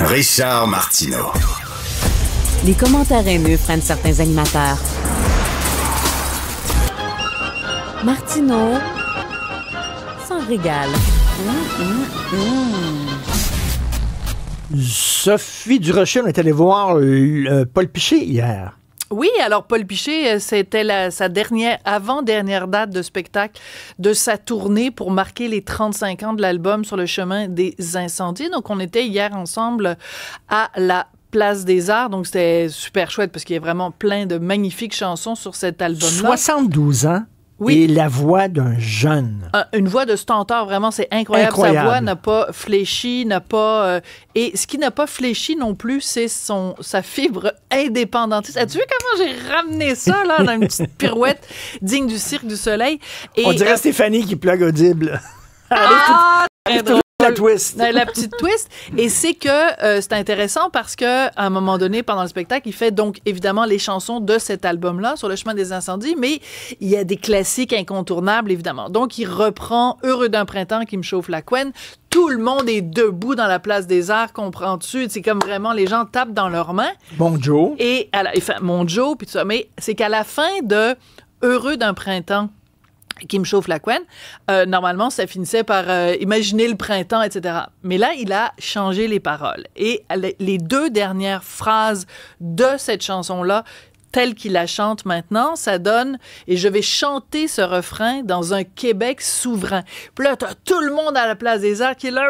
Richard Martineau. Les commentaires haineux prennent certains animateurs. Martineau s'en régale. Sophie Durocher, on est allé voir Paul Piché hier. Oui, alors Paul Piché, c'était sa avant-dernière date de spectacle de sa tournée pour marquer les 35 ans de l'album Sur le chemin des incendies. Donc, on était hier ensemble à la Place des Arts, donc c'était super chouette parce qu'il y a vraiment plein de magnifiques chansons sur cet album-là. 72 ans. Oui. Et la voix d'un jeune. Une voix de stentor, vraiment, c'est incroyable. Sa voix n'a pas fléchi, et ce qui n'a pas fléchi non plus, c'est sa fibre indépendantiste. As-tu vu comment j'ai ramené ça, là, dans une petite pirouette digne du Cirque du Soleil? Et, on dirait Stéphanie qui plug audible. La twist. La petite twist. Et c'est que c'est intéressant parce que à un moment donné, pendant le spectacle, il fait donc évidemment les chansons de cet album-là, Sur le chemin des incendies, mais il y a des classiques incontournables, évidemment. Donc, il reprend Heureux d'un printemps qui me chauffe la couenne. Tout le monde est debout dans la Place des Arts, comprends-tu? C'est comme vraiment, les gens tapent dans leurs mains. Mon Joe. Et mon Joe, puis tout ça. Mais c'est qu'à la fin de Heureux d'un printemps, qui me chauffe la couenne. Normalement, ça finissait par imaginer le printemps, etc. Mais là, il a changé les paroles. Et les deux dernières phrases de cette chanson-là, telle qu'il la chante maintenant, ça donne « Et je vais chanter ce refrain dans un Québec souverain. » Puis là, t'as tout le monde à la Place des Arts qui est là.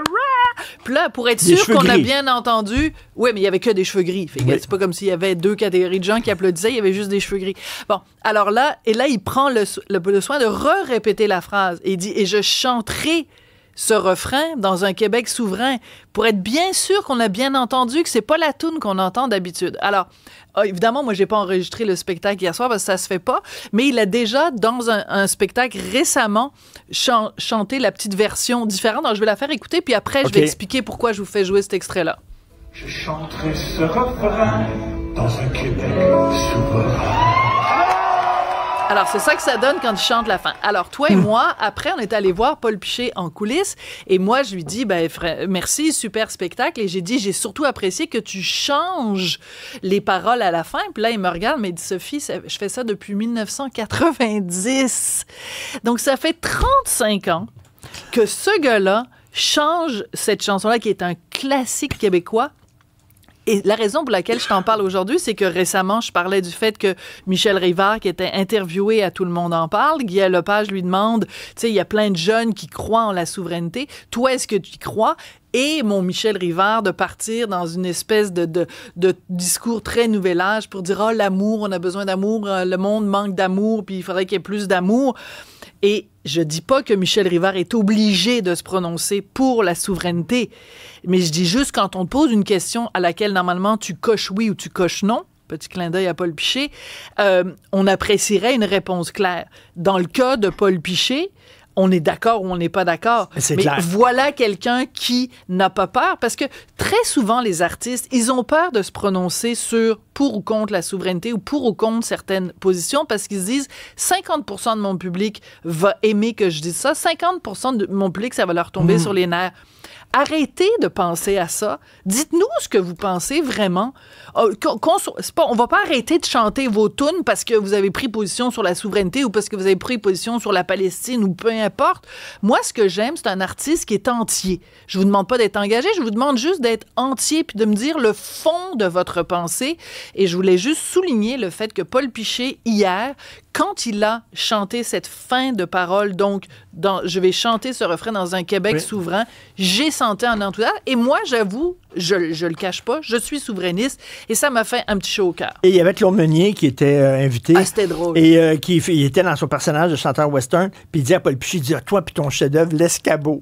Puis là, pour être sûr qu'on a bien entendu... Oui, mais il y avait que des cheveux gris. Fait que c'est pas comme s'il y avait deux catégories de gens qui applaudissaient, il y avait juste des cheveux gris. Bon, alors là, il prend le soin de répéter la phrase. Et il dit « Et je chanterai ce refrain dans un Québec souverain » pour être bien sûr qu'on a bien entendu que c'est pas la toune qu'on entend d'habitude. Alors, évidemment, moi, j'ai pas enregistré le spectacle hier soir parce que ça se fait pas, mais il a déjà, dans un spectacle récemment, chanté la petite version différente. Alors, je vais la faire écouter, puis après, je vais expliquer pourquoi je vous fais jouer cet extrait-là. Je chanterai ce refrain dans un Québec souverain. Alors, c'est ça que ça donne quand il chante la fin. Alors, toi et moi, après, on est allé voir Paul Piché en coulisses et moi, je lui dis, merci, super spectacle. Et j'ai dit, j'ai surtout apprécié que tu changes les paroles à la fin. Puis là, il me regarde, mais il dit, Sophie, je fais ça depuis 1990. Donc, ça fait 35 ans que ce gars-là change cette chanson-là qui est un classique québécois. Et la raison pour laquelle je t'en parle aujourd'hui, c'est que récemment, je parlais du fait que Michel Rivard, qui était interviewé à Tout le monde en parle, Guy Lepage lui demande, tu sais, il y a plein de jeunes qui croient en la souveraineté. Toi, est-ce que tu y crois? Et mon Michel Rivard de partir dans une espèce de discours très nouvel âge pour dire « Ah, l'amour, on a besoin d'amour, le monde manque d'amour, puis il faudrait qu'il y ait plus d'amour. » Et je dis pas que Michel Rivard est obligé de se prononcer pour la souveraineté, mais je dis juste quand on te pose une question à laquelle normalement tu coches oui ou tu coches non, petit clin d'œil à Paul Piché, on apprécierait une réponse claire. Dans le cas de Paul Piché, on est d'accord ou on n'est pas d'accord. Mais clair. Voilà quelqu'un qui n'a pas peur, parce que très souvent, les artistes, ils ont peur de se prononcer sur pour ou contre la souveraineté ou pour ou contre certaines positions, parce qu'ils se disent 50% de mon public va aimer que je dise ça, 50% de mon public, ça va leur tomber sur les nerfs. Arrêtez de penser à ça. Dites-nous ce que vous pensez vraiment. On va pas arrêter de chanter vos tunes parce que vous avez pris position sur la souveraineté ou parce que vous avez pris position sur la Palestine ou peu importe. Moi, ce que j'aime, c'est un artiste qui est entier. Je vous demande pas d'être engagé, je vous demande juste d'être entier puis de me dire le fond de votre pensée. Et je voulais juste souligner le fait que Paul Piché, hier, quand il a chanté cette fin de parole, donc je vais chanter ce refrain dans un Québec souverain, j'ai senti un enthousiasme. Et moi, j'avoue, je le cache pas, je suis souverainiste et ça m'a fait un petit chaud au cœur. Et il y avait Claude Meunier qui était invité. Ah, c'était drôle. Et il était dans son personnage de chanteur western, puis il disait à Paul Piché, il dit, toi puis ton chef-d'œuvre, l'escabeau.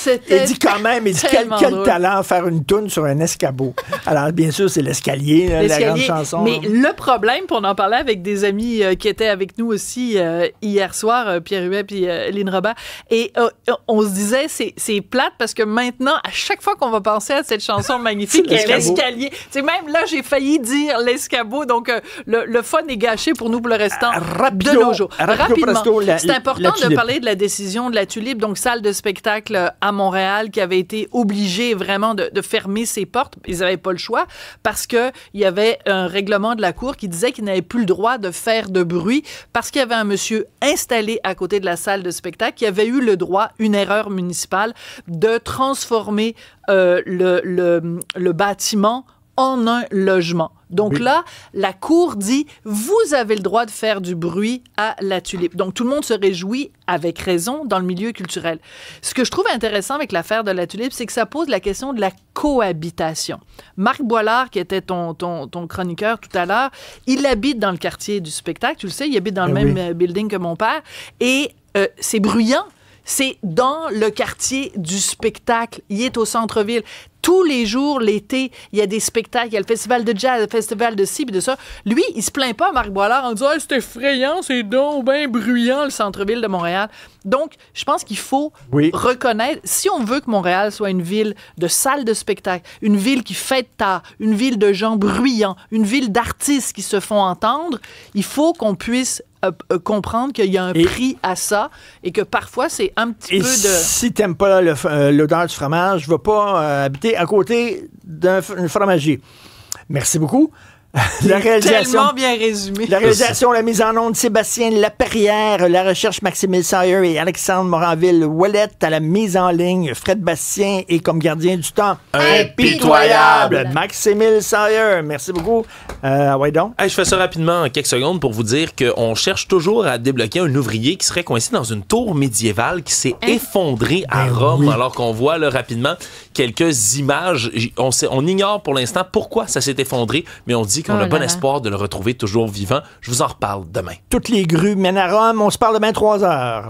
Il dit quand même, quel talent faire une toune sur un escabeau. Alors, bien sûr, c'est l'escalier, la grande chanson. Mais le problème, pour en parler avec des amis qui étaient avec nous aussi hier soir, Pierre Huet et Lynn Robert, et on se disait, c'est plate parce que maintenant, à chaque fois qu'on va penser à cette chanson magnifique, l'escalier, c'est même là, j'ai failli dire l'escabeau, donc le fun est gâché pour nous pour le restant de nos jours. Rapidement, c'est important de parler de la décision de la Tulipe, donc salle de spectacle à à Montréal qui avait été obligé vraiment de fermer ses portes. Ils n'avaient pas le choix parce qu'il y avait un règlement de la Cour qui disait qu'ils n'avaient plus le droit de faire de bruit parce qu'il y avait un monsieur installé à côté de la salle de spectacle qui avait eu le droit, une erreur municipale, de transformer le bâtiment en un logement. Donc là, la Cour dit, vous avez le droit de faire du bruit à la Tulipe. Donc tout le monde se réjouit, avec raison, dans le milieu culturel. Ce que je trouve intéressant avec l'affaire de la Tulipe, c'est que ça pose la question de la cohabitation. Marc Boilard, qui était ton chroniqueur tout à l'heure, il habite dans le quartier du spectacle, tu le sais, il habite dans le même building que mon père, et c'est bruyant. C'est dans le quartier du spectacle. Il est au centre-ville. Tous les jours, l'été, il y a des spectacles. Il y a le festival de jazz, le festival de ci, puis de ça. Lui, il se plaint pas, Marc Boilard, en disant « c'est effrayant, c'est donc bien bruyant, le centre-ville de Montréal. » Donc, je pense qu'il faut reconnaître, si on veut que Montréal soit une ville de salles de spectacle, une ville qui fête tard, une ville de gens bruyants, une ville d'artistes qui se font entendre, il faut qu'on puisse comprendre qu'il y a un prix à ça et que parfois, c'est un petit peu de... si t'aimes pas l'odeur du fromage, je vais pas habiter à côté d'un fromager. Merci beaucoup. La réalisation, tellement bien résumé. La réalisation, la mise en onde, Sébastien Laperrière, la recherche, Maxime Sayer et Alexandre Moranville-Ouellette, à la mise en ligne, Fred Bastien et comme gardien du temps, impitoyable, Maxime Sayer. Merci beaucoup. Ouais donc. Je fais ça rapidement en quelques secondes pour vous dire qu'on cherche toujours à débloquer un ouvrier qui serait coincé dans une tour médiévale qui s'est effondrée à Rome, alors qu'on voit là, rapidement quelques images. On ignore pour l'instant pourquoi ça s'est effondré, mais on dit qu'on a bon espoir de le retrouver toujours vivant. Je vous en reparle demain. Toutes les grues mènent à Rome. On se parle demain 3h.